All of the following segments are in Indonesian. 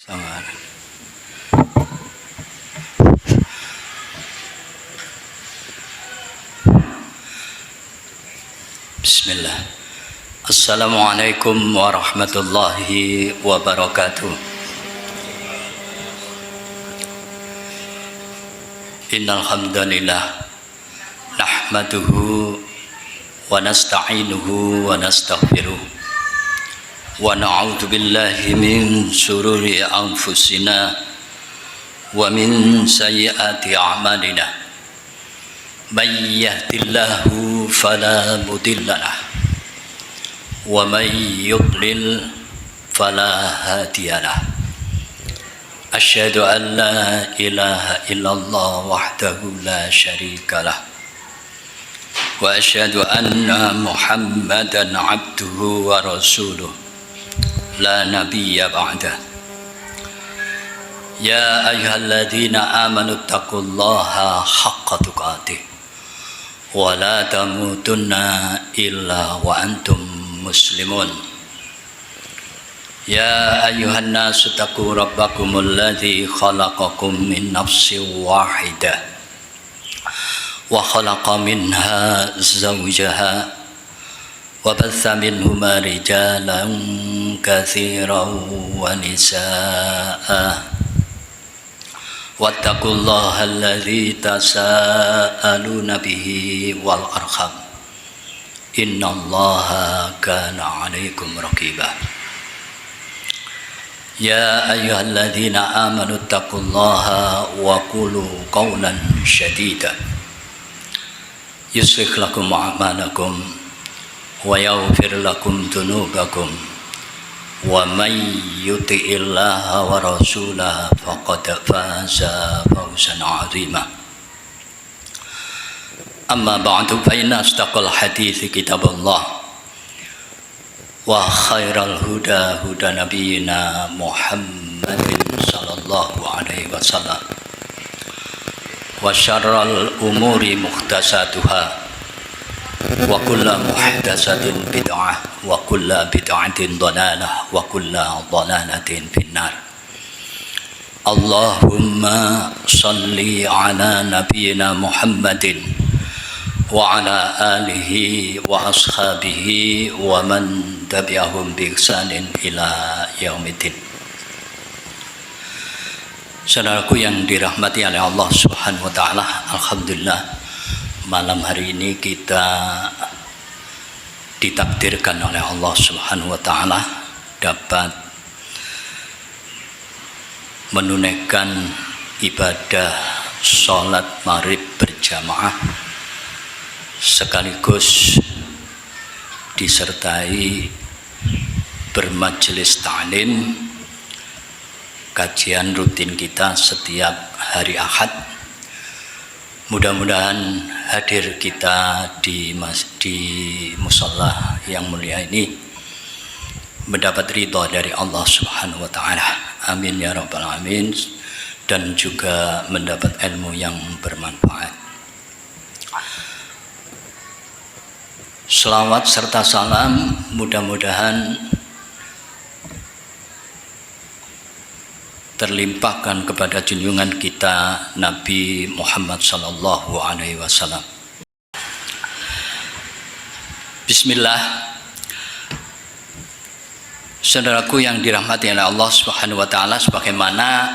Sama. Bismillah. Assalamualaikum warahmatullahi wabarakatuh. Innal hamdalillah nahmaduhu wa nasta'inuhu wa nastaghfiruh. Wa na'udzu billahi min syururi anfusina wa min sayyiati a'malina. May yahdihillahu fala mudilla lahu wa may yudlil fala hadiya lahu. Asyhadu an la ilaha illallah wahdahu la syarika lahu wa asyhadu anna Muhammadan abduhu wa rasuluh la nabiyya ba'dah. Ya ayyuhalladzina amanu taqullaha haqqa tuqatih wa la tamutunna illa wa antum muslimun. Ya ayyuhan nasu taqu rabbakumul ladzi khalaqakum min nafsin wahidah wa khalaqa minha zawjaha wa batha minhuma rijalan katsiran wa nisaa'a wattaqullaha alladzi tasaaluna bihi wal arham innallaha kana 'alaikum raqiba. Ya ayyuhalladzina amanu taqullaha wa qulu qawlan shadida yuslih lakum a'malakum wa yaghfir lakum dhunubakum wa may yuti'illaha wa rasulahu faqad faza fawzan 'azima. Amma ba'du fa inna asdaqal hadithi kitabullah wa khairal huda huda nabiyyina Muhammadin sallallahu alaihi wasallam wa syarral umuri muhdatsatuha wa kullu muhdatsatin bid'ah wa kullu bid'atin dhalalah wa kullu dhalalatin finnar. Allahumma shalli ala nabiyyina Muhammadin wa ala alihi wa ashabihi wa man tabi'ahum bi ihsanin ila yaumiddin. Saudaraku yang dirahmati oleh Allah Subhanahu wa taala, alhamdulillah malam hari ini kita ditakdirkan oleh Allah Subhanahu wa taala dapat menunaikan ibadah salat maghrib berjamaah sekaligus disertai bermajelis ta'lim kajian rutin kita setiap hari Ahad. Mudah-mudahan hadir kita di musalla yang mulia ini mendapat ridha dari Allah Subhanahu wa taala. Amin ya rabbal alamin, dan juga mendapat ilmu yang bermanfaat. Selawat serta salam mudah-mudahan terlimpahkan kepada junjungan kita Nabi Muhammad sallallahu alaihi wasallam. Bismillah. Saudaraku yang dirahmati oleh Allah Subhanahu wa taala, sebagaimana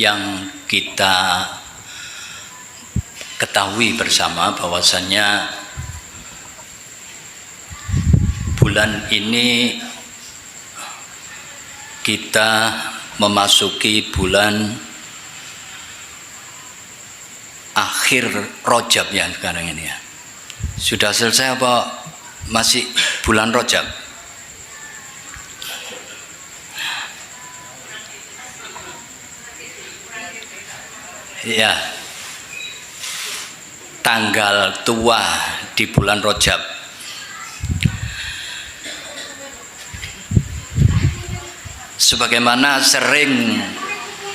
yang kita ketahui bersama bahwasannya bulan ini kita memasuki bulan akhir Rajab ya sekarang ini ya. Sudah selesai apa masih bulan Rajab? Ya, tanggal tua di bulan Rajab. Sebagaimana sering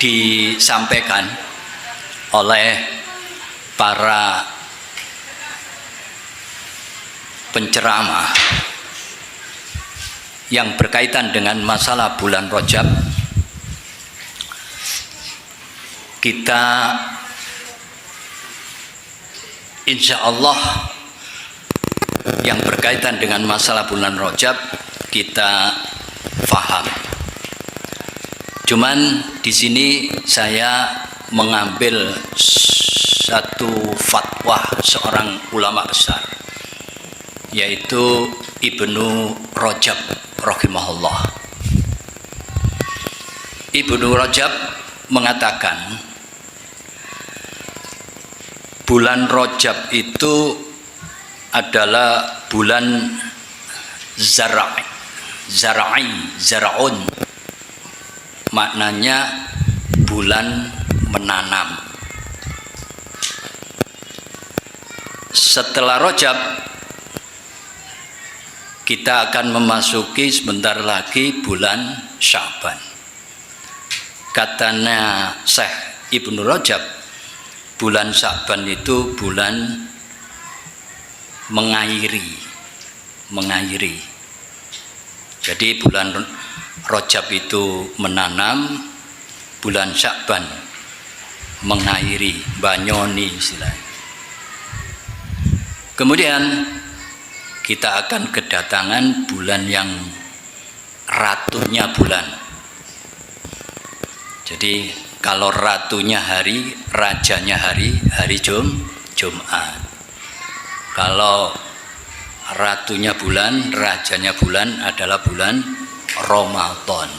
disampaikan oleh para penceramah yang berkaitan dengan masalah bulan Rajab, kita insya Allah yang berkaitan dengan masalah bulan Rajab kita faham. Cuman di sini saya mengambil satu fatwa seorang ulama besar, yaitu Ibnu Rajab rahimahullah. Ibnu Rajab mengatakan bulan Rajab itu adalah bulan zar'un, maknanya bulan menanam. Setelah Rajab kita akan memasuki sebentar lagi bulan Sya'ban. Katanya Syekh Ibnu Rajab, bulan Sya'ban itu bulan mengairi. Jadi bulan Rajab itu menanam, bulan Sya'ban mengairi, banyoni istilahnya. Kemudian kita akan kedatangan bulan yang ratunya bulan. Jadi kalau ratunya hari, rajanya hari Jumat. Kalau ratunya bulan, rajanya bulan adalah bulan Ramadan.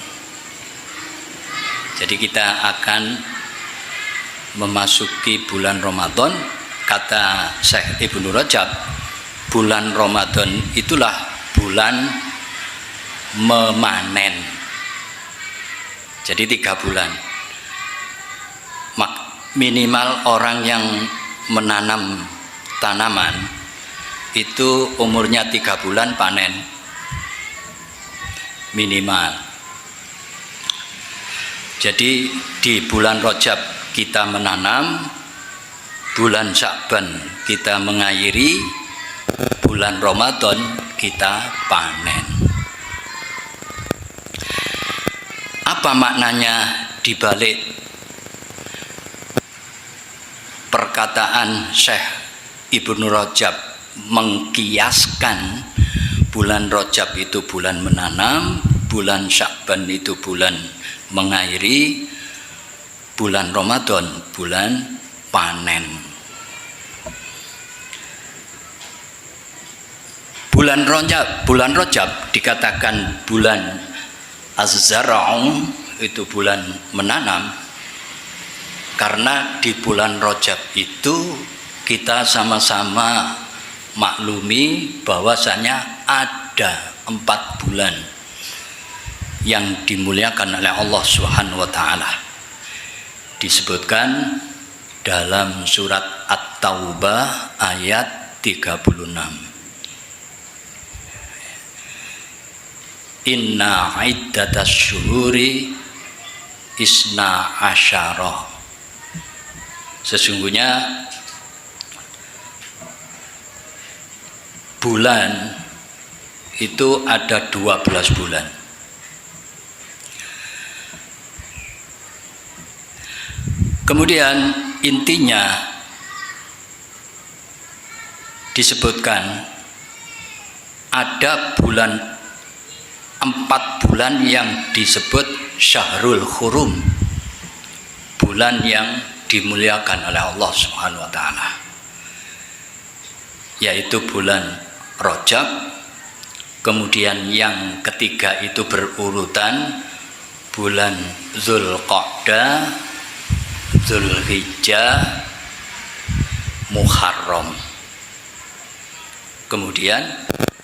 Jadi kita akan memasuki bulan Ramadan. Kata Syekh Ibnu Rajab, bulan Ramadan itulah bulan memanen. Jadi 3 bulan. Minimal orang yang menanam tanaman itu umurnya 3 bulan panen. Minimal. Jadi di bulan Rajab kita menanam, bulan Sya'ban kita mengairi, bulan Ramadan kita panen. Apa maknanya dibalik perkataan Syekh Ibnu Rajab mengkiaskan bulan Rajab itu bulan menanam, bulan Sya'ban itu bulan mengairi, bulan Ramadan bulan panen. Bulan Rajab dikatakan bulan Az-Zar'u, itu bulan menanam, karena di bulan Rajab itu kita sama-sama maklumi bahwasanya ada 4 bulan yang dimuliakan oleh Allah Subhanahu wa taala. Disebutkan dalam surat At-Taubah ayat 36. Inna iddatas syuhuri isna asyarah. Sesungguhnya bulan itu ada 12 bulan. Kemudian intinya disebutkan ada 4 bulan yang disebut Syahrul Hurum, bulan yang dimuliakan oleh Allah Subhanahu wa taala, yaitu bulan Rajab. Kemudian yang ketiga itu berurutan bulan Dzulqa'dah, Dzulhijjah, Muharram, kemudian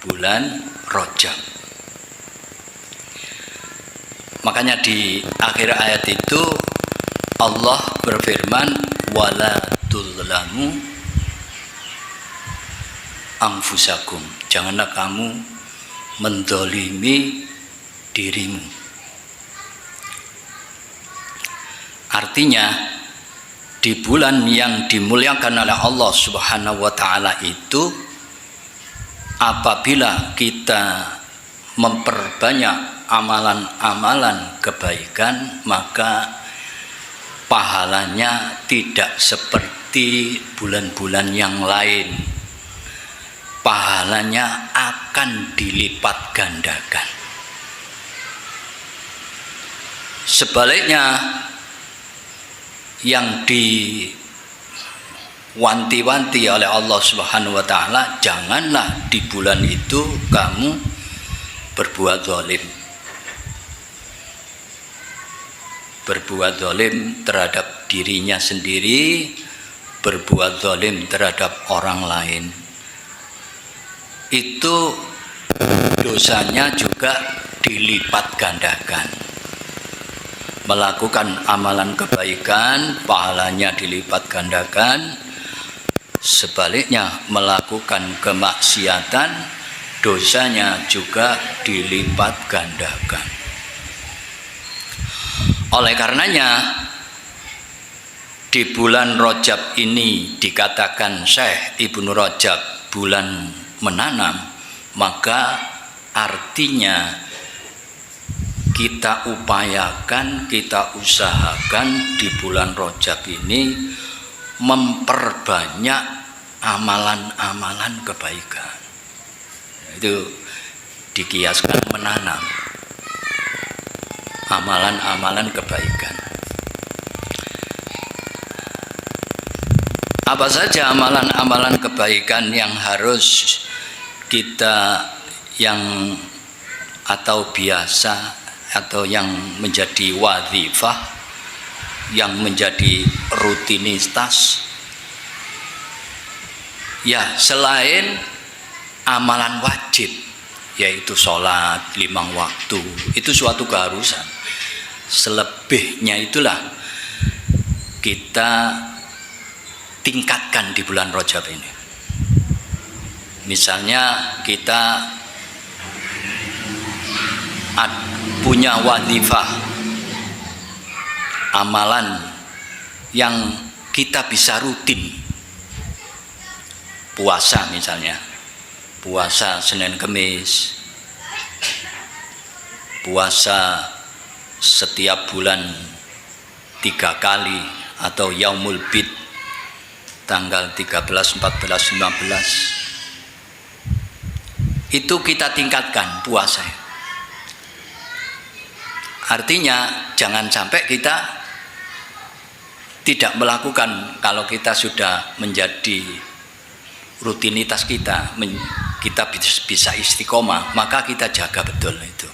bulan Rajab. Makanya di akhir ayat itu Allah berfirman, wala tuzlamu anfusakum, janganlah kamu mendolimi dirimu. Artinya di bulan yang dimuliakan oleh Allah Subhanahu wa taala itu, apabila kita memperbanyak amalan-amalan kebaikan, maka pahalanya tidak seperti bulan-bulan yang lain. Pahalanya akan dilipat gandakan. Sebaliknya, yang diwanti-wanti oleh Allah Subhanahu wa taala, janganlah di bulan itu kamu berbuat zalim. Berbuat zalim terhadap dirinya sendiri, berbuat zalim terhadap orang lain. Itu dosanya juga dilipat gandakan. Melakukan amalan kebaikan, pahalanya dilipat gandakan. Sebaliknya, melakukan kemaksiatan, dosanya juga dilipat gandakan. Oleh karenanya, di bulan Rajab ini dikatakan Syekh Ibnu Rajab bulan menanam, maka artinya kita upayakan, kita usahakan di bulan Rajab ini memperbanyak amalan-amalan kebaikan. Itu dikiaskan menanam amalan-amalan kebaikan. Apa saja amalan-amalan kebaikan yang harus kita atau biasa atau yang menjadi wazifah, yang menjadi rutinitas? Ya, selain amalan wajib, yaitu sholat 5 waktu, itu suatu keharusan. Selebihnya itulah kita tingkatkan di bulan Rajab ini. Misalnya kita punya wazifah, amalan yang kita bisa rutin. Puasa misalnya, puasa Senin Kemis, puasa setiap bulan 3 kali, atau Yaumul Bid tanggal 13, 14, 15. Itu kita tingkatkan puasa. Artinya jangan sampai kita tidak melakukan. Kalau kita sudah menjadi rutinitas kita bisa istiqomah, maka kita jaga betul itu.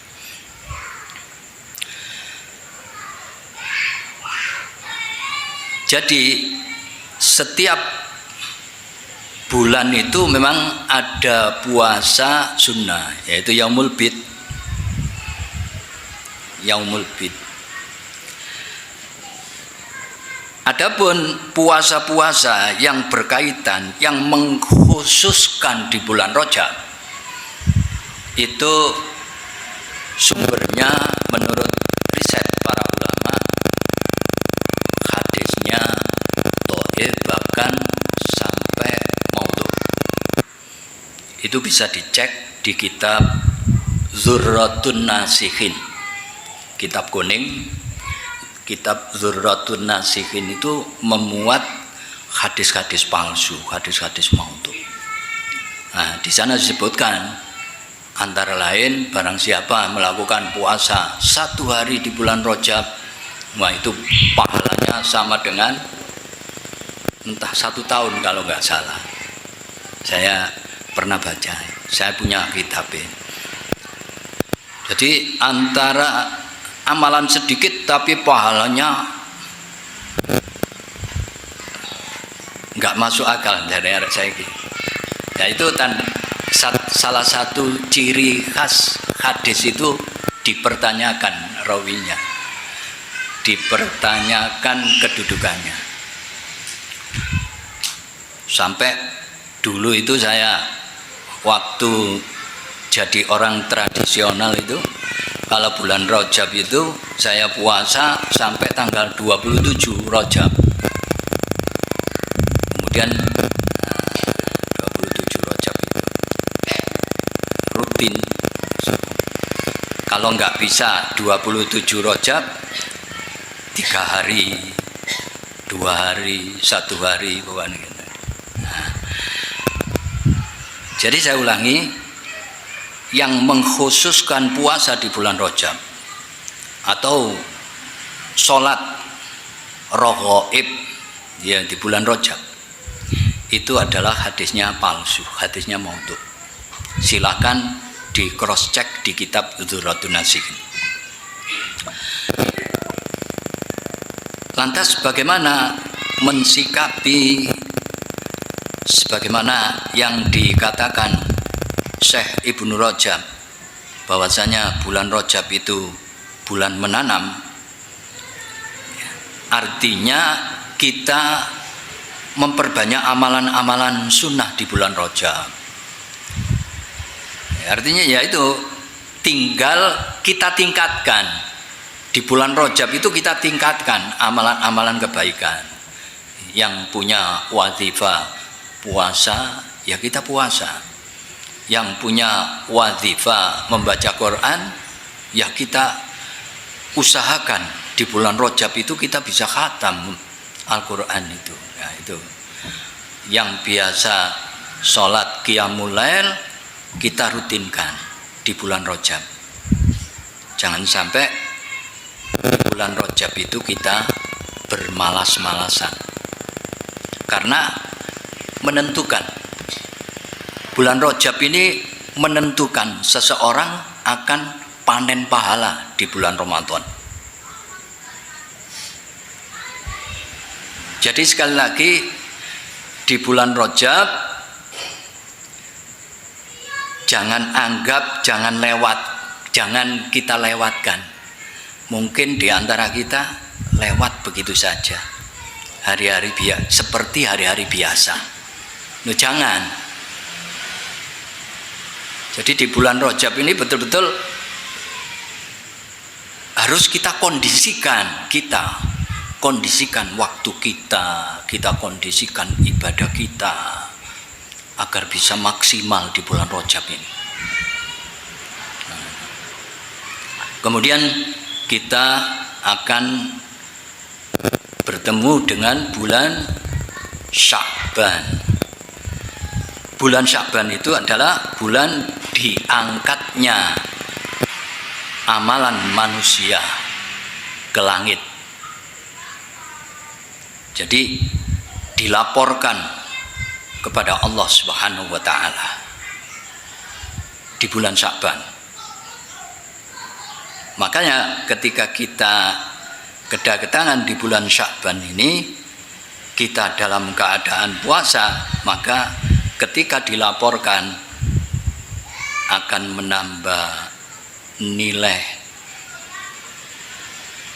Jadi setiap bulan itu memang ada puasa sunnah, yaitu Yaumul Bid. Yaumul Bid. Adapun puasa-puasa yang berkaitan, yang mengkhususkan di bulan Rajab, itu sumbernya menurut riset para ulama, hadisnya dhaif bahkan sampai maudhu. Itu bisa dicek di kitab Dzurratun Nasikhin, kitab kuning. Kitab Dzurratun Nasikhin itu memuat hadis-hadis palsu, hadis-hadis maudhu. Nah, di sana disebutkan antara lain, barang siapa melakukan puasa 1 hari di bulan Rajab, wah itu pahalanya sama dengan entah 1 tahun kalau nggak salah. Saya pernah baca, saya punya kitabnya. Jadi antara amalan sedikit tapi pahalanya nggak masuk akal dari arah saya. Ya itu salah satu ciri khas hadis itu dipertanyakan rawinya, dipertanyakan kedudukannya. Sampai dulu itu saya waktu jadi orang tradisional itu, kalau bulan Rajab itu saya puasa sampai tanggal 27 Rajab. Kemudian 27 Rajab itu rutin. Kalau nggak bisa 27 Rajab, 3 hari 2 hari, 1 hari pokoknya gitu. Nah, jadi saya ulangi, yang mengkhususkan puasa di bulan Rajab atau sholat raghaib ya di bulan Rajab itu adalah hadisnya palsu, hadisnya maudhu. Silakan di cross check di kitab Dzurratun Nasihin. Lantas bagaimana mensikapi sebagaimana yang dikatakan Syekh Ibnu Rajab bahwasanya bulan Rajab itu bulan menanam? Artinya kita memperbanyak amalan-amalan sunnah di bulan Rajab. Artinya yaitu tinggal kita tingkatkan. Di bulan Rajab itu kita tingkatkan amalan-amalan kebaikan. Yang punya wazifah puasa, ya kita puasa. Yang punya wazifah membaca Quran, ya kita usahakan di bulan Rajab itu kita bisa khatam Al-Quran itu. Ya, itu. Yang biasa sholat qiyamul lail kita rutinkan di bulan Rajab. Jangan sampai di bulan Rajab itu kita bermalas-malasan, karena menentukan bulan Rajab ini menentukan seseorang akan panen pahala di bulan Ramadan. Jadi sekali lagi di bulan Rajab jangan anggap, jangan lewat, jangan kita lewatkan. Mungkin di antara kita lewat begitu saja, hari-hari biasa, seperti hari-hari biasa. Nah, jangan. Jadi di bulan Rajab ini betul-betul harus kita kondisikan, kondisikan waktu kita kondisikan ibadah kita agar bisa maksimal di bulan Rajab ini. Kemudian kita akan bertemu dengan bulan Sya'ban. Bulan Sya'ban itu adalah bulan diangkatnya amalan manusia ke langit. Jadi dilaporkan kepada Allah Subhanahu wa taala di bulan Sya'ban. Makanya ketika kita kedatangan di bulan Sya'ban ini, kita dalam keadaan puasa, maka ketika dilaporkan akan menambah nilai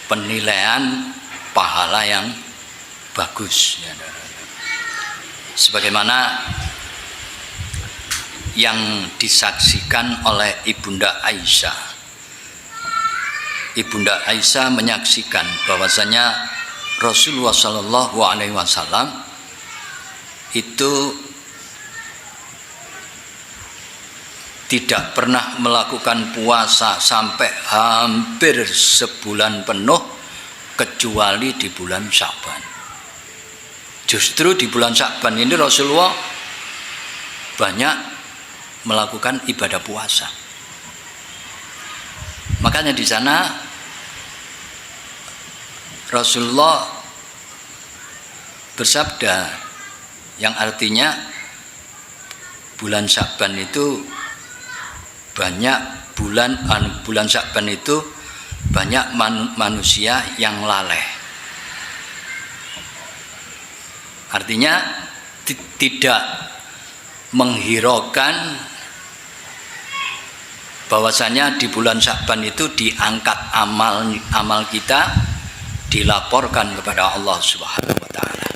penilaian pahala yang bagus. Sebagaimana yang disaksikan oleh Ibunda Aisyah. Ibunda Aisyah menyaksikan bahwasanya Rasulullah Shallallahu Alaihi Wasallam itu tidak pernah melakukan puasa sampai hampir sebulan penuh kecuali di bulan Sya'ban. Justru di bulan Sya'ban ini Rasulullah banyak melakukan ibadah puasa. Makanya di sana Rasulullah bersabda yang artinya bulan Sya'ban itu banyak bulan Sya'ban itu banyak manusia yang laleh. Artinya tidak menghiraukan bahwasanya di bulan Sya'ban itu diangkat amal kita, dilaporkan kepada Allah Subhanahu wa taala.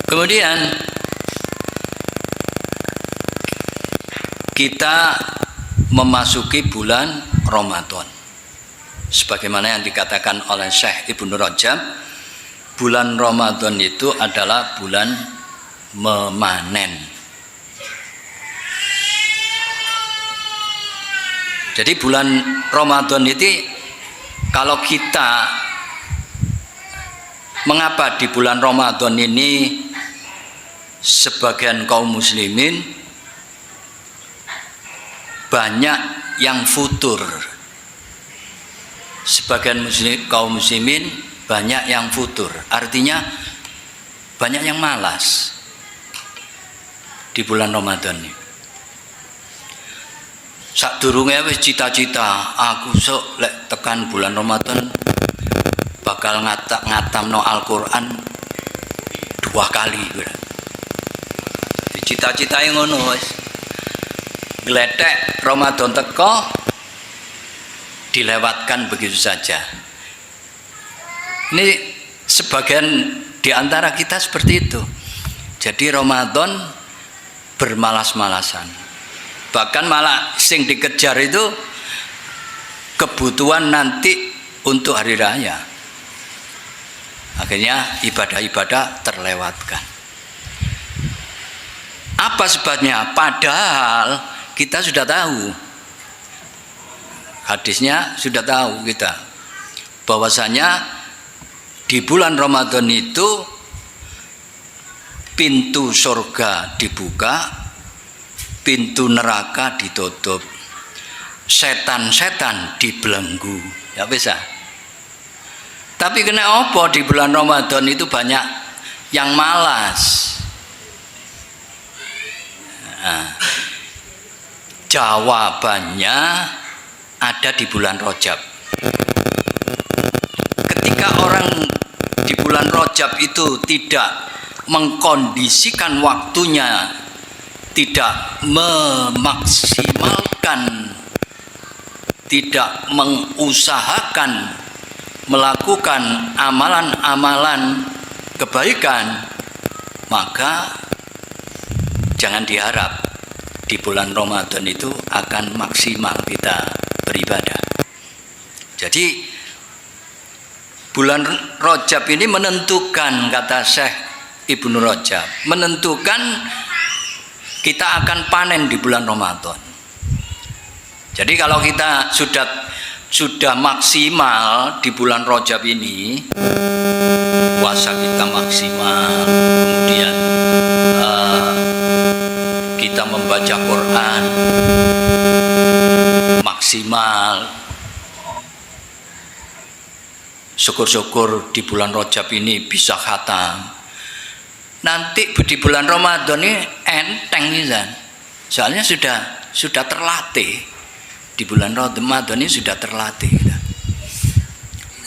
Kemudian kita memasuki bulan Ramadan. Sebagaimana yang dikatakan oleh Syekh Ibnu Rajab, bulan Ramadan itu adalah bulan memanen. Jadi bulan Ramadan itu kalau kita Mengapa di bulan Ramadan ini sebagian kaum muslimin banyak yang futur? Sebagian kaum muslimin banyak yang futur, artinya banyak yang malas di bulan Ramadan ini. Sadurunge wis cita-cita aku sok lek tekan bulan Ramadan bakal ngatamno Al-Qur'an 2 kali. Cita-citae ngono wis. Gletek Ramadan teko dilewatkan begitu saja. Ini sebagian di antara kita seperti itu. Jadi Ramadan bermalas-malasan. Bahkan malah sing dikejar itu kebutuhan nanti untuk hari raya. Akhirnya ibadah-ibadah terlewatkan. Apa sebabnya? Padahal kita sudah tahu, hadisnya sudah tahu kita, bahwasanya di bulan Ramadan itu pintu surga dibuka, pintu neraka ditutup, setan-setan dibelenggu. Ya bisa. Tapi kena apa di bulan Ramadan itu banyak yang malas? Nah, jawabannya ada di bulan Rajab. Ketika orang di bulan Rajab itu tidak mengkondisikan waktunya, tidak memaksimalkan, tidak mengusahakan melakukan amalan-amalan kebaikan, maka jangan diharap di bulan Ramadan itu akan maksimal kita beribadah. Jadi bulan Rajab ini menentukan, kata Syekh Ibnu Rajab, menentukan kita akan panen di bulan Ramadan. Jadi kalau kita sudah maksimal di bulan Rajab ini, puasa kita maksimal, kemudian kita membaca Quran maksimal, syukur-syukur di bulan Rajab ini bisa khatam. Nanti di bulan Ramadan ini enteng nih, soalnya sudah terlatih. Di bulan Ramadan ini sudah terlatih.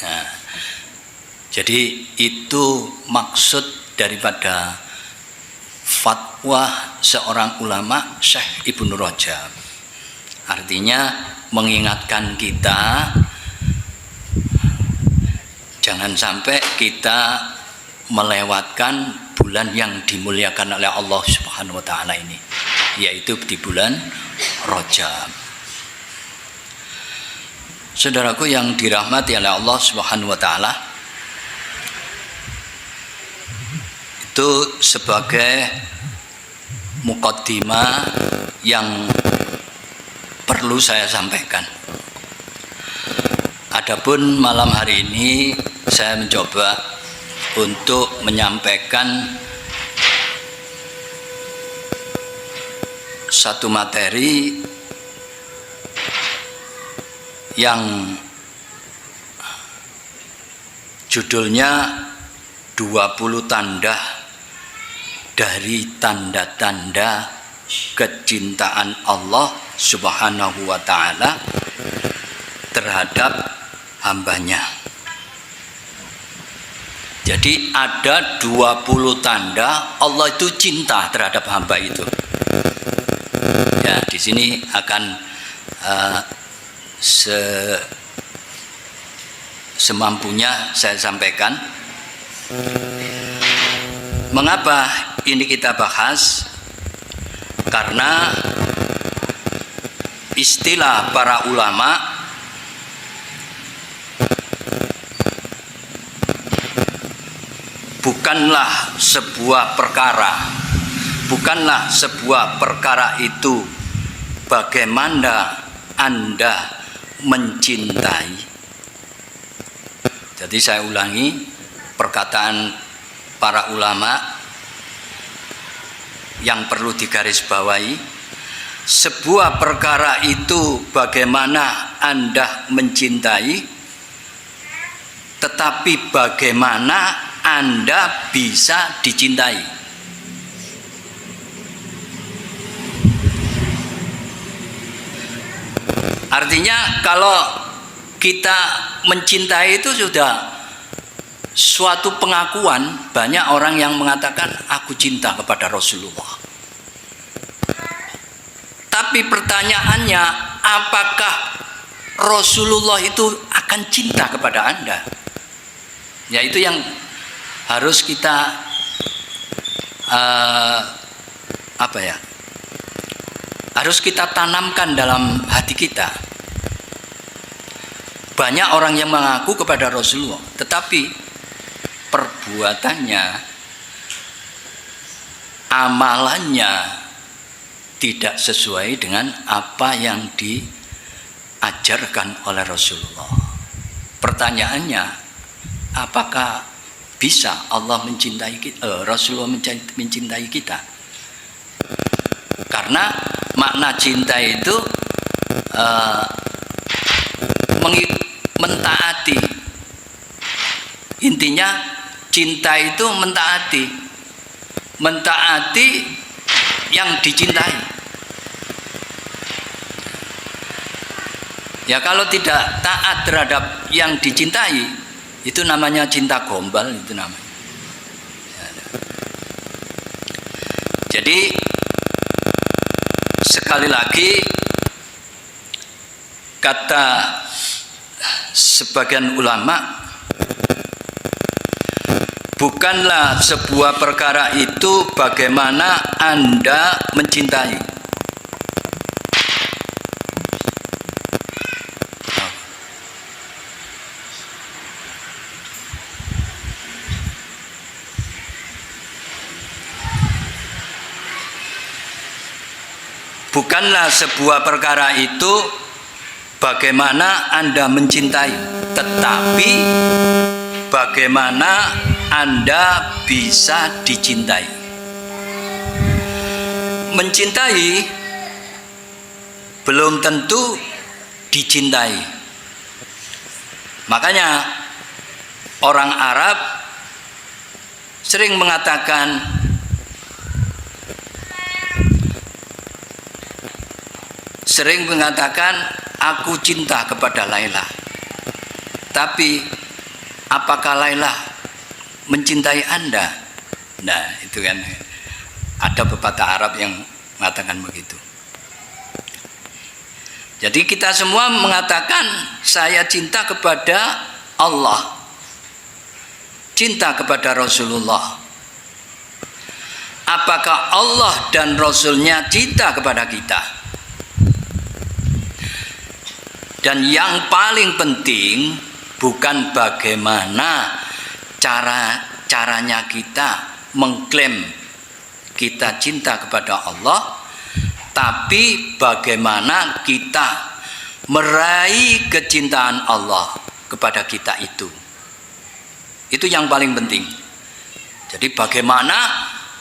Nah, jadi itu maksud daripada fatwa seorang ulama, Syekh Ibnu Rajab. Artinya mengingatkan kita jangan sampai kita melewatkan bulan yang dimuliakan oleh Allah Subhanahu wa taala ini, yaitu di bulan Rajab. Saudaraku yang dirahmati oleh Allah Subhanahu wa taala, itu sebagai muqaddimah yang perlu saya sampaikan. Adapun malam hari ini saya mencoba untuk menyampaikan satu materi yang judulnya 20 tanda dari tanda-tanda kecintaan Allah Subhanahu wa ta'ala terhadap hambanya. Jadi ada 20 tanda Allah itu cinta terhadap hamba itu. Ya, di sini akan semampunya saya sampaikan. Mengapa ini kita bahas? Karena istilah para ulama bukanlah sebuah perkara itu bagaimana Anda mencintai. Jadi saya ulangi, perkataan para ulama yang perlu digarisbawahi. Sebuah perkara itu bagaimana Anda mencintai, tetapi bagaimana Anda bisa dicintai. Artinya kalau kita mencintai itu sudah suatu pengakuan. Banyak orang yang mengatakan aku cinta kepada Rasulullah. Tapi pertanyaannya, apakah Rasulullah itu akan cinta kepada Anda? Ya, itu yang harus kita harus kita tanamkan dalam hati kita. Banyak orang yang mengaku kepada Rasulullah, tetapi perbuatannya, amalannya tidak sesuai dengan apa yang diajarkan oleh Rasulullah. Pertanyaannya, apakah bisa Allah mencintai kita, Rasulullah mencintai kita? Karena makna cinta itu mentaati. Intinya cinta itu mentaati yang dicintai. Ya, kalau tidak taat terhadap yang dicintai, itu namanya cinta gombal, itu namanya. Jadi sekali lagi, kata sebagian ulama, bukanlah sebuah perkara itu bagaimana Anda mencintai. Bukanlah sebuah perkara itu bagaimana Anda mencintai, tetapi bagaimana Anda bisa dicintai. Mencintai belum tentu dicintai. Makanya orang Arab sering mengatakan, aku cinta kepada Laila. Tapi apakah Laila mencintai Anda? Nah, itu kan ada pepatah Arab yang mengatakan begitu. Jadi kita semua mengatakan saya cinta kepada Allah, cinta kepada Rasulullah. Apakah Allah dan Rasulnya cinta kepada kita? Dan yang paling penting bukan bagaimana caranya kita mengklaim kita cinta kepada Allah, tapi bagaimana kita meraih kecintaan Allah kepada kita itu. Itu yang paling penting. Jadi bagaimana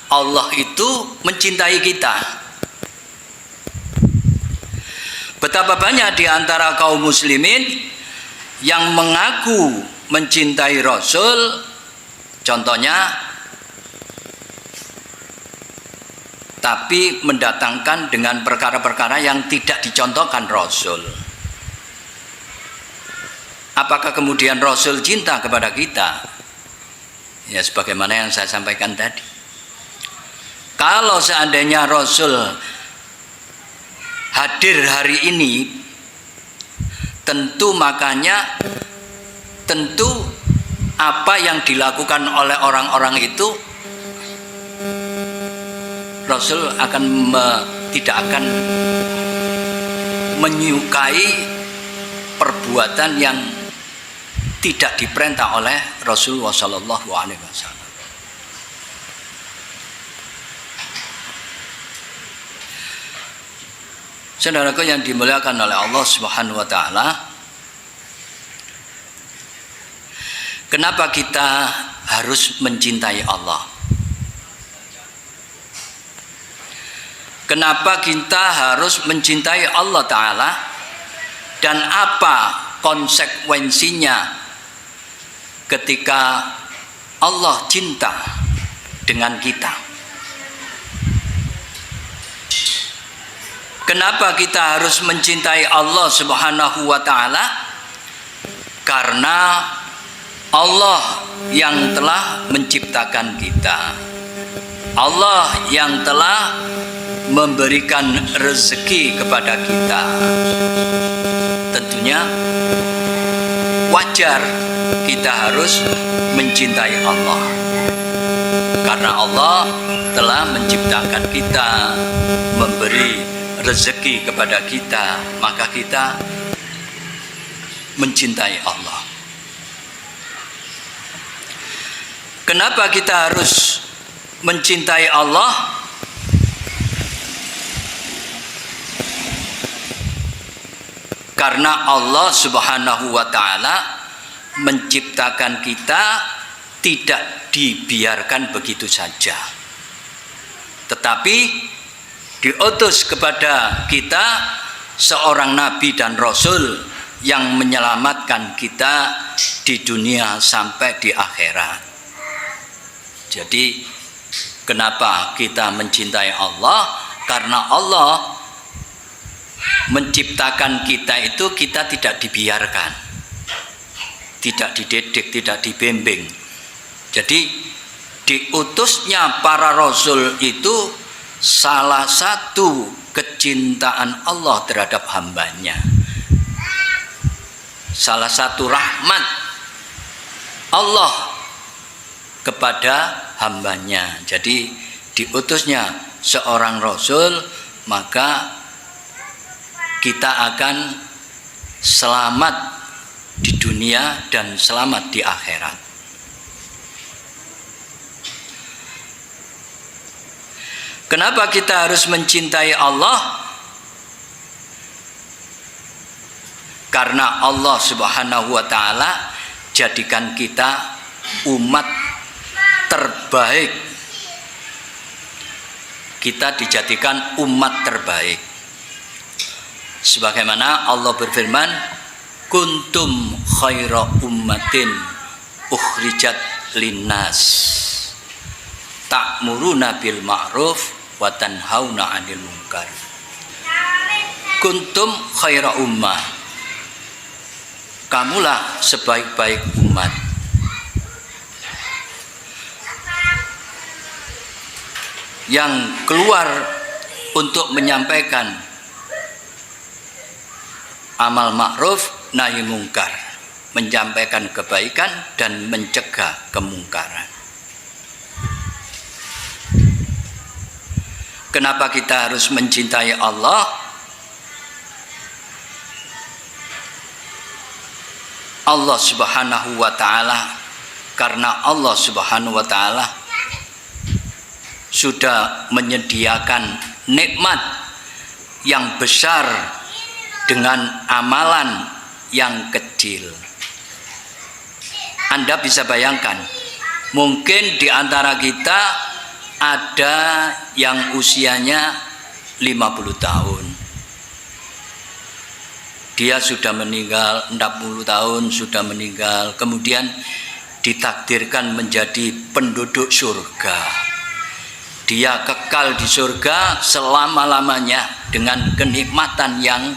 Allah itu mencintai kita. Betapa banyak di antara kaum muslimin yang mengaku mencintai Rasul, contohnya, tapi mendatangkan dengan perkara-perkara yang tidak dicontohkan Rasul. Apakah kemudian Rasul cinta kepada kita? Ya, sebagaimana yang saya sampaikan tadi. Kalau seandainya Rasul hadir hari ini, tentu apa yang dilakukan oleh orang-orang itu Rasul tidak akan menyukai perbuatan yang tidak diperintah oleh Rasulullah Shallallahu Alaihi Wasallam. Saudaraku yang dimuliakan oleh Allah Subhanahu wa taala, kenapa kita harus mencintai Allah? Kenapa kita harus mencintai Allah Ta'ala? Dan apa konsekuensinya ketika Allah cinta dengan kita? Kenapa kita harus mencintai Allah Subhanahu wa Ta'ala? Karena Allah yang telah menciptakan kita, Allah yang telah memberikan rezeki kepada kita. Tentunya wajar kita harus mencintai Allah, karena Allah telah menciptakan kita, memberi rezeki kepada kita, maka kita mencintai Allah. Kenapa kita harus mencintai Allah? Karena Allah Subhanahu wa Ta'ala menciptakan kita tidak dibiarkan begitu saja, tetapi diutus kepada kita seorang nabi dan rasul yang menyelamatkan kita di dunia sampai di akhirat. Jadi kenapa kita mencintai Allah? Karena Allah menciptakan kita itu, kita tidak dibiarkan, tidak dididik, tidak dibimbing. Jadi diutusnya para rasul itu salah satu kecintaan Allah terhadap hambanya, salah satu rahmat Allah kepada hambanya. Jadi diutusnya seorang rasul, maka kita akan selamat di dunia dan selamat di akhirat. Kenapa kita harus mencintai Allah? Karena Allah Subhanahu wa Ta'ala jadikan kita umat terbaik. Kita dijadikan umat terbaik. Sebagaimana Allah berfirman, kuntum khaira ummatin ukhrijat linnas ta'muruna bil ma'ruf wa tanhauna 'anil munkar. Kuntum khaira ummah, kamulah sebaik-baik umat. Yang keluar untuk menyampaikan amal ma'ruf nahi mungkar, menyampaikan kebaikan dan mencegah kemungkaran. Kenapa kita harus mencintai Allah? Allah Subhanahu wa Ta'ala, karena Allah Subhanahu wa Ta'ala sudah menyediakan nikmat yang besar dengan amalan yang kecil. Anda bisa bayangkan, mungkin di antara kita ada yang usianya 50 tahun. Dia sudah meninggal, 60 tahun sudah meninggal, kemudian ditakdirkan menjadi penduduk surga. Dia kekal di surga selama-lamanya dengan kenikmatan yang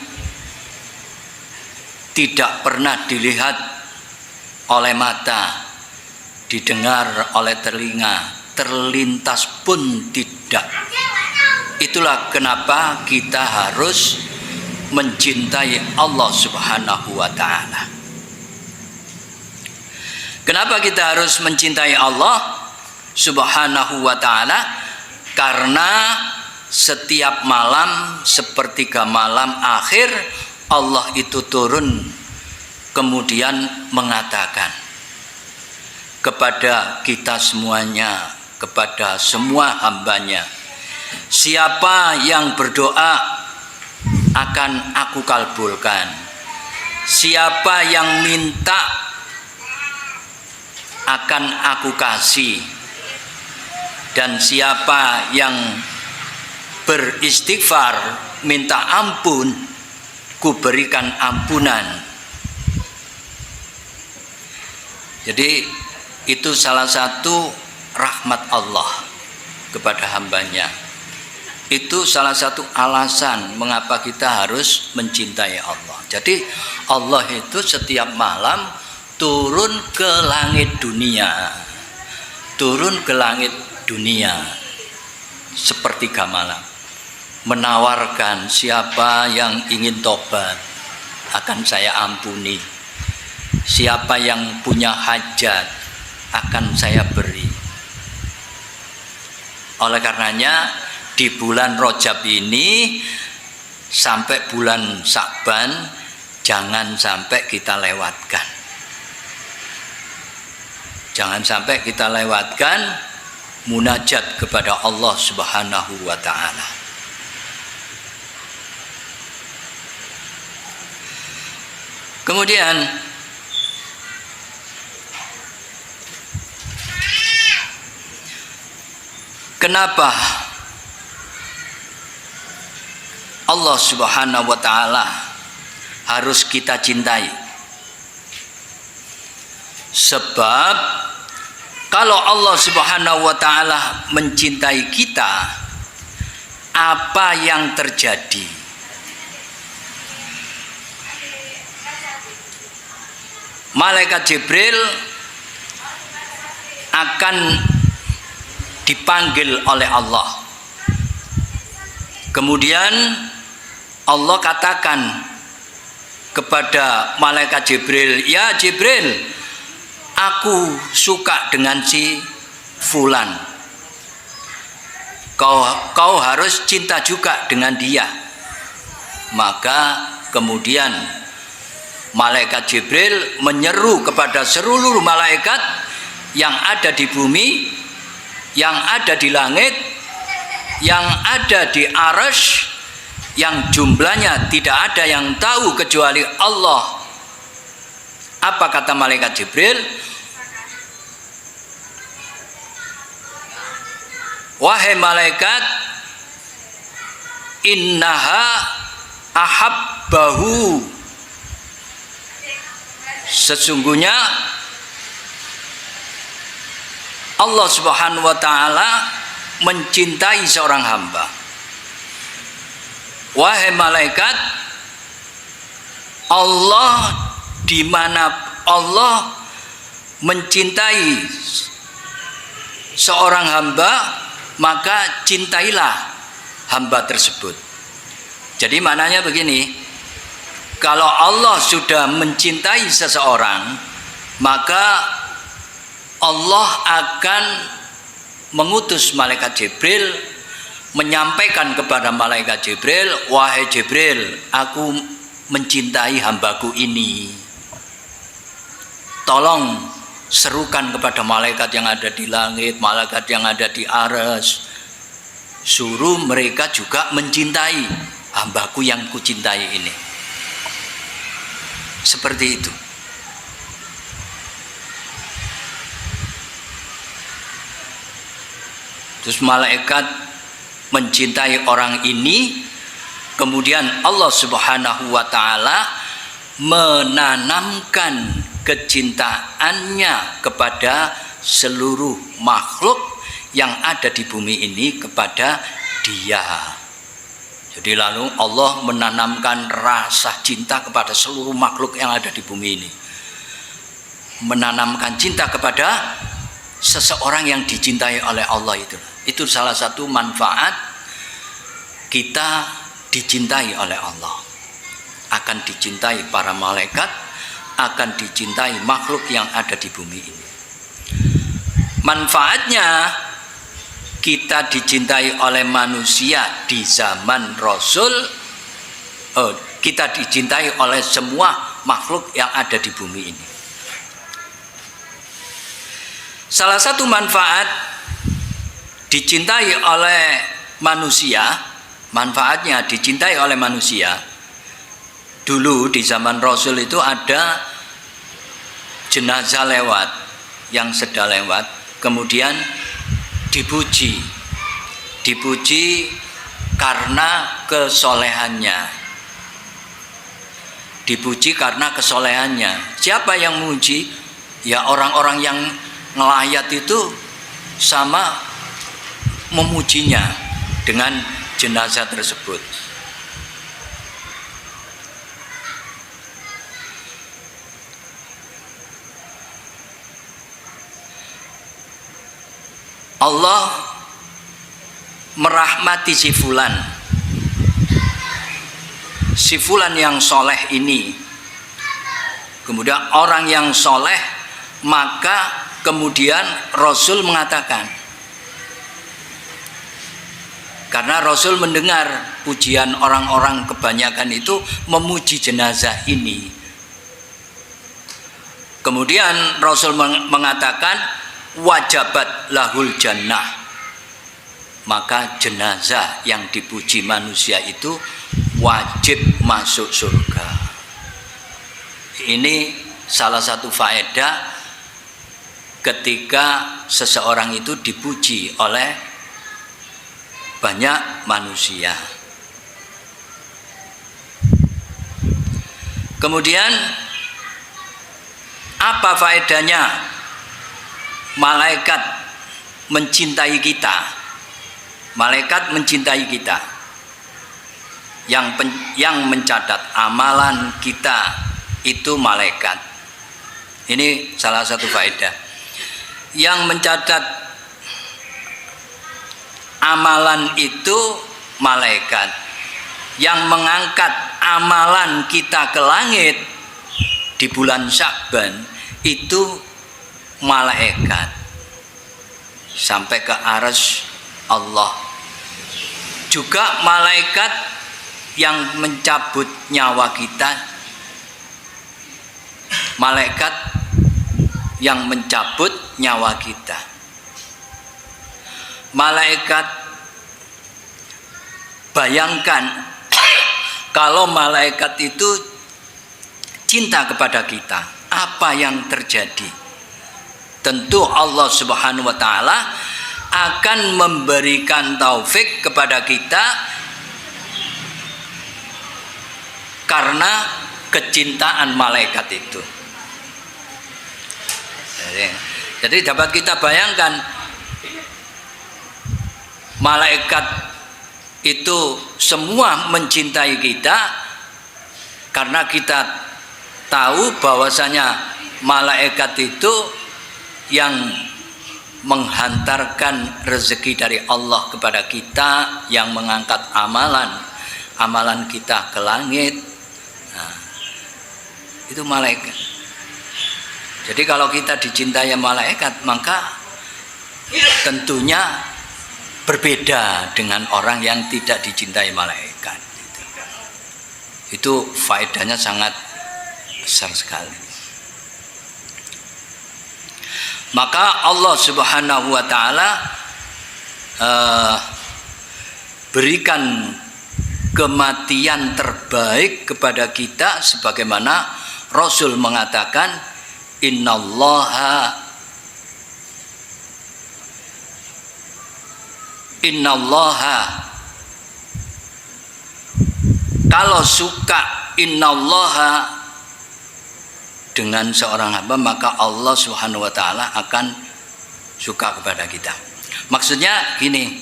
tidak pernah dilihat oleh mata, didengar oleh telinga, terlintas pun tidak. Itulah kenapa kita harus mencintai Allah Subhanahu wa Ta'ala. Kenapa kita harus mencintai Allah Subhanahu wa Ta'ala? Karena setiap malam, sepertiga malam akhir, Allah itu turun kemudian mengatakan kepada kita semuanya, kepada semua hambanya, siapa yang berdoa akan aku kabulkan, siapa yang minta akan aku kasih, dan siapa yang beristighfar minta ampun, ku berikan ampunan. Jadi itu salah satu rahmat Allah kepada hambanya. Itu salah satu alasan mengapa kita harus mencintai Allah. Jadi Allah itu setiap malam turun ke langit dunia, turun ke langit dunia sepertiga malam, menawarkan siapa yang ingin tobat akan saya ampuni, siapa yang punya hajat akan saya beri. Oleh karenanya di bulan Rajab ini sampai bulan Sya'ban jangan sampai kita lewatkan. Jangan sampai kita lewatkan munajat kepada Allah Subhanahu wa taala. Kemudian kenapa Allah Subhanahu wa taala harus kita cintai? Sebab kalau Allah Subhanahu wa taala mencintai kita, apa yang terjadi? Malaikat Jibril akan dipanggil oleh Allah. Kemudian Allah katakan kepada malaikat Jibril, "Ya Jibril, aku suka dengan si fulan. Kau harus cinta juga dengan dia." Maka kemudian malaikat Jibril menyeru kepada seluruh malaikat yang ada di bumi, yang ada di langit, yang ada di arsy, yang jumlahnya tidak ada yang tahu kecuali Allah. Apa kata malaikat Jibril? "Wahai malaikat, innaha ahabbahu." Sesungguhnya Allah Subhanahu wa taala mencintai seorang hamba. Wahai malaikat, Allah, di mana Allah mencintai seorang hamba, maka cintailah hamba tersebut. Jadi maknanya begini, kalau Allah sudah mencintai seseorang, maka Allah akan mengutus malaikat Jibril menyampaikan kepada malaikat Jibril, "Wahai Jibril, aku mencintai hambaku ini. Tolong serukan kepada malaikat yang ada di langit, malaikat yang ada di arsy, suruh mereka juga mencintai hambaku yang kucintai ini." Seperti itu. Terus malaikat mencintai orang ini, kemudian Allah Subhanahu wa taala menanamkan kecintaannya kepada seluruh makhluk yang ada di bumi ini kepada Dia. Jadi lalu Allah menanamkan rasa cinta kepada seluruh makhluk yang ada di bumi ini. Menanamkan cinta kepada seseorang yang dicintai oleh Allah itu. Itu salah satu manfaat kita dicintai oleh Allah. Akan dicintai para malaikat, akan dicintai makhluk yang ada di bumi ini. Manfaatnya kita dicintai oleh manusia di zaman Rasul, kita dicintai oleh semua makhluk yang ada di bumi ini. Salah satu manfaat dicintai oleh manusia, manfaatnya dicintai oleh manusia. Dulu di zaman Rasul itu ada jenazah lewat, yang sedang lewat, kemudian dipuji karena kesolehannya. Dipuji karena kesolehannya. Siapa yang muji? Ya orang-orang yang ngelayat itu sama memujinya dengan jenazah tersebut. Allah merahmati si fulan yang soleh ini. Kemudian orang yang soleh, maka kemudian Rasul mengatakan, karena Rasul mendengar pujian orang-orang kebanyakan itu memuji jenazah ini. Kemudian Rasul mengatakan wajabat lahul jannah, maka jenazah yang dipuji manusia itu wajib masuk surga. Ini salah satu faedah ketika seseorang itu dipuji oleh banyak manusia. Kemudian apa faedahnya malaikat mencintai kita? Malaikat mencintai kita. Yang mencatat amalan kita itu malaikat. Ini salah satu faedah. Yang mencatat amalan itu malaikat. Yang mengangkat amalan kita ke langit di bulan Sya'ban itu malaikat sampai ke arsy Allah. Juga malaikat yang mencabut nyawa kita, malaikat yang mencabut nyawa kita. Malaikat, bayangkan kalau malaikat itu cinta kepada kita, apa yang terjadi? Tentu Allah Subhanahu wa taala akan memberikan taufik kepada kita karena kecintaan malaikat itu. Jadi dapat kita bayangkan, malaikat itu semua mencintai kita karena kita tahu bahwasanya malaikat itu yang menghantarkan rezeki dari Allah kepada kita, yang mengangkat amalan kita ke langit. Nah, itu malaikat. Jadi kalau kita dicintai malaikat, maka tentunya berbeda dengan orang yang tidak dicintai malaikat. Itu faedahnya sangat besar sekali. Maka Allah Subhanahu wa taala berikan kematian terbaik kepada kita, sebagaimana Rasul mengatakan, innallaha kalau suka innallaha dengan seorang hamba, maka Allah Subhanahu wa taala akan suka kepada kita. Maksudnya gini.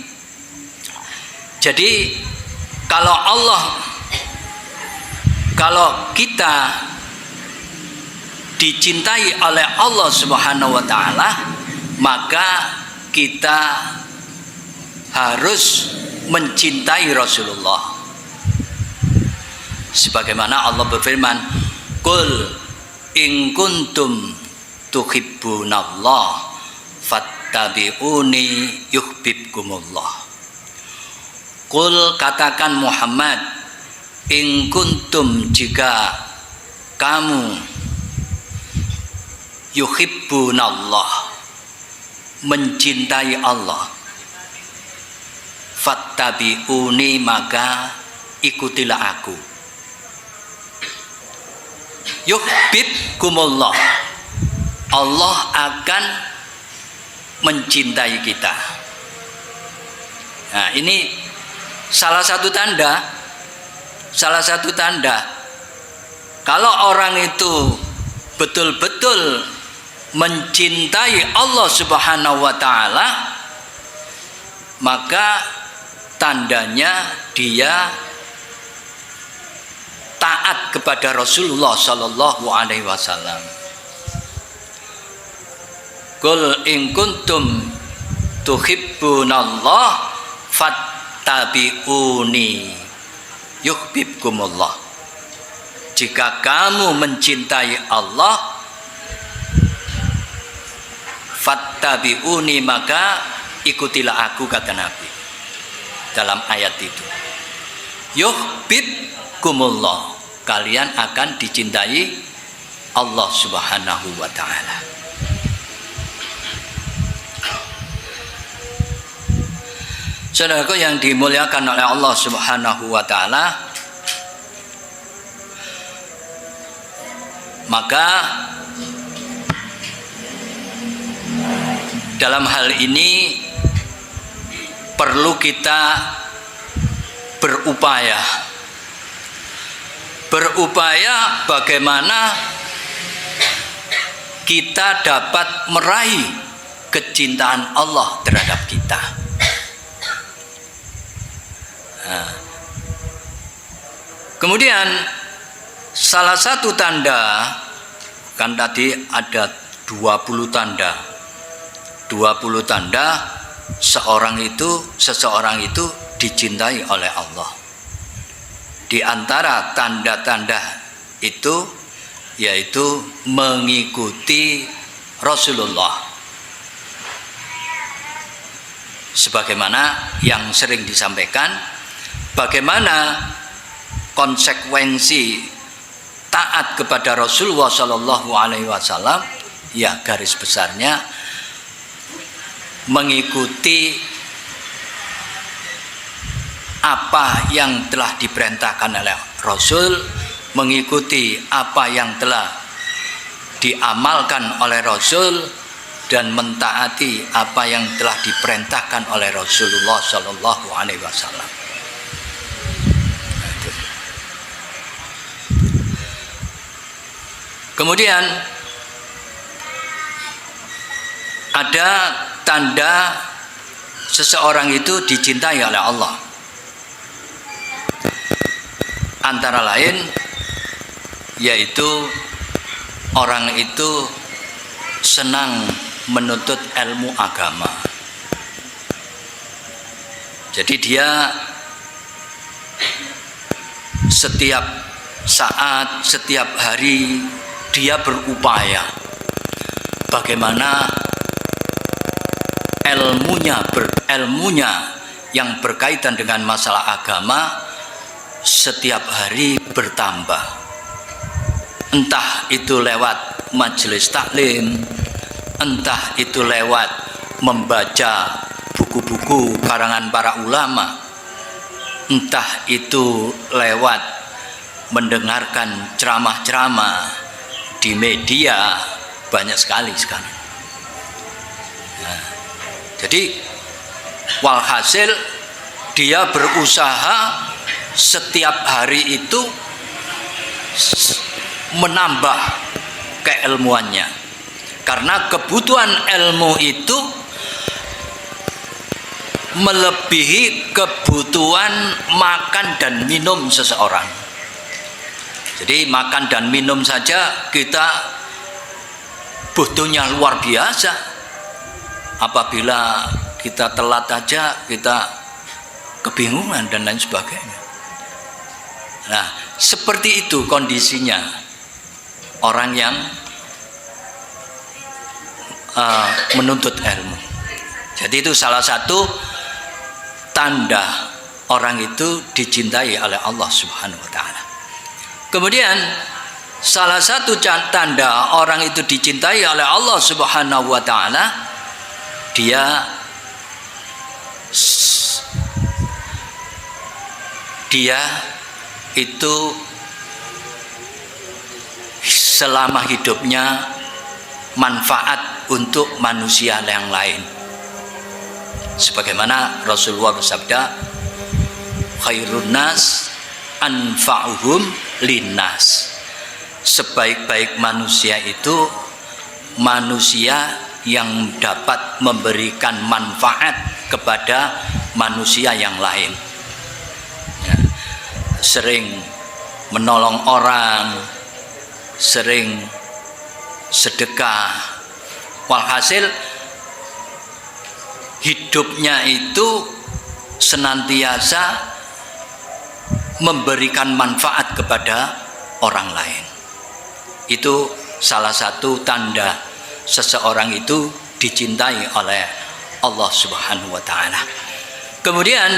Jadi kalau kita dicintai oleh Allah Subhanahu wa taala, maka kita harus mencintai Rasulullah. Sebagaimana Allah berfirman, "Qul in kuntum tuhibbunallah fattabi'uni yuhibbukumullah." Qul, katakan Muhammad, in kuntum, jika kamu yuhibbunallah, mencintai Allah, fattabi'uni, maka ikutilah aku. Yuhibbukumullah, Allah akan mencintai kita. Nah, ini salah satu tanda. Kalau orang itu betul-betul mencintai Allah Subhanahu wa taala, maka tandanya dia taat kepada Rasulullah sallallahu alaihi wasallam. Qul in kuntum tuhibbunallah fattabi'uni yuhibbukumullah. Jika kamu mencintai Allah, fattabi'uni, maka ikutilah aku, kata Nabi dalam ayat itu. Yuhibbukumullah, kalian akan dicintai Allah Subhanahu wa taala. Saudaraku yang dimuliakan oleh Allah Subhanahu wa taala, maka dalam hal ini perlu kita berupaya bagaimana kita dapat meraih kecintaan Allah terhadap kita. Nah, kemudian salah satu tanda, kan tadi ada 20 tanda. 20 tanda seseorang itu dicintai oleh Allah. Di antara tanda-tanda itu yaitu mengikuti Rasulullah. Sebagaimana yang sering disampaikan, bagaimana konsekuensi taat kepada Rasulullah Shallallahu Alaihi Wasallam? Ya, garis besarnya mengikuti apa yang telah diperintahkan oleh Rasul, mengikuti apa yang telah diamalkan oleh Rasul, dan mentaati apa yang telah diperintahkan oleh Rasulullah Shallallahu Alaihi Wasallam. Kemudian ada tanda seseorang itu dicintai oleh Allah. Antara lain yaitu orang itu senang menuntut ilmu agama. Jadi dia setiap saat, setiap hari dia berupaya bagaimana ilmunya yang berkaitan dengan masalah agama setiap hari bertambah. Entah itu lewat majelis taklim, entah itu lewat membaca buku-buku karangan para ulama, entah itu lewat mendengarkan ceramah-ceramah di media, banyak sekali sekarang. Nah, jadi walhasil dia berusaha setiap hari itu menambah keilmuannya, karena kebutuhan ilmu itu melebihi kebutuhan makan dan minum seseorang. Jadi makan dan minum saja kita butuhnya luar biasa. Apabila kita telat aja kita kebingungan dan lain sebagainya. Nah, seperti itu kondisinya orang yang menuntut ilmu. Jadi itu salah satu tanda orang itu dicintai oleh Allah Subhanahu wa taala. Kemudian salah satu tanda orang itu dicintai oleh Allah Subhanahu wa taala, dia itu selama hidupnya manfaat untuk manusia yang lain. Sebagaimana Rasulullah bersabda, khairun nas anfa'uhum linnas. Sebaik-baik manusia itu manusia yang dapat memberikan manfaat kepada manusia yang lain. Ya, sering menolong orang, sering sedekah, walhasil hidupnya itu senantiasa memberikan manfaat kepada orang lain. Itu salah satu tanda seseorang itu dicintai oleh Allah Subhanahu wa ta'ala. Kemudian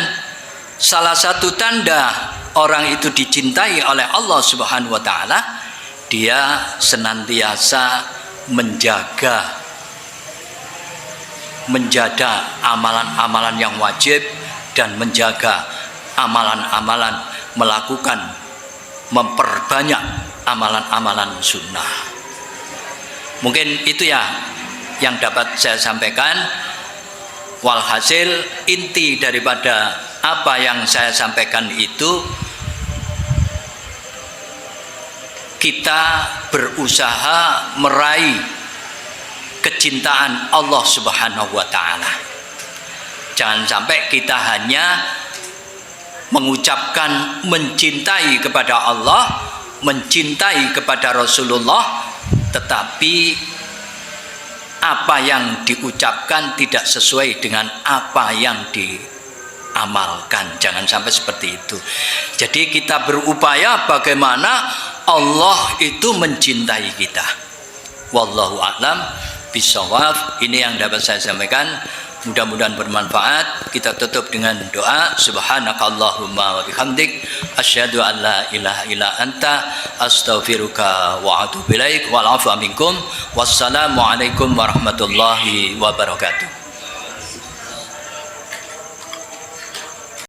salah satu tanda orang itu dicintai oleh Allah Subhanahu wa ta'ala, dia senantiasa menjaga amalan-amalan yang wajib dan menjaga amalan-amalan, memperbanyak amalan-amalan sunnah. Mungkin itu ya yang dapat saya sampaikan. Walhasil inti daripada apa yang saya sampaikan itu, kita berusaha meraih kecintaan Allah Subhanahu wa ta'ala. Jangan sampai kita hanya mengucapkan mencintai kepada Allah, mencintai kepada Rasulullah, tetapi apa yang diucapkan tidak sesuai dengan apa yang diamalkan. Jangan sampai seperti itu. Jadi kita berupaya bagaimana Allah itu mencintai kita. Wallahu a'lam bishawab. Ini yang dapat saya sampaikan. Mudah-mudahan bermanfaat. Kita tutup dengan doa. Subhanakallahumma wa bihamdik, asyhadu an la ilaha illa anta, astaghfiruka wa atubu ilaik. Wal 'afwa minkum. Wassalamu alaikum warahmatullahi wabarakatuh.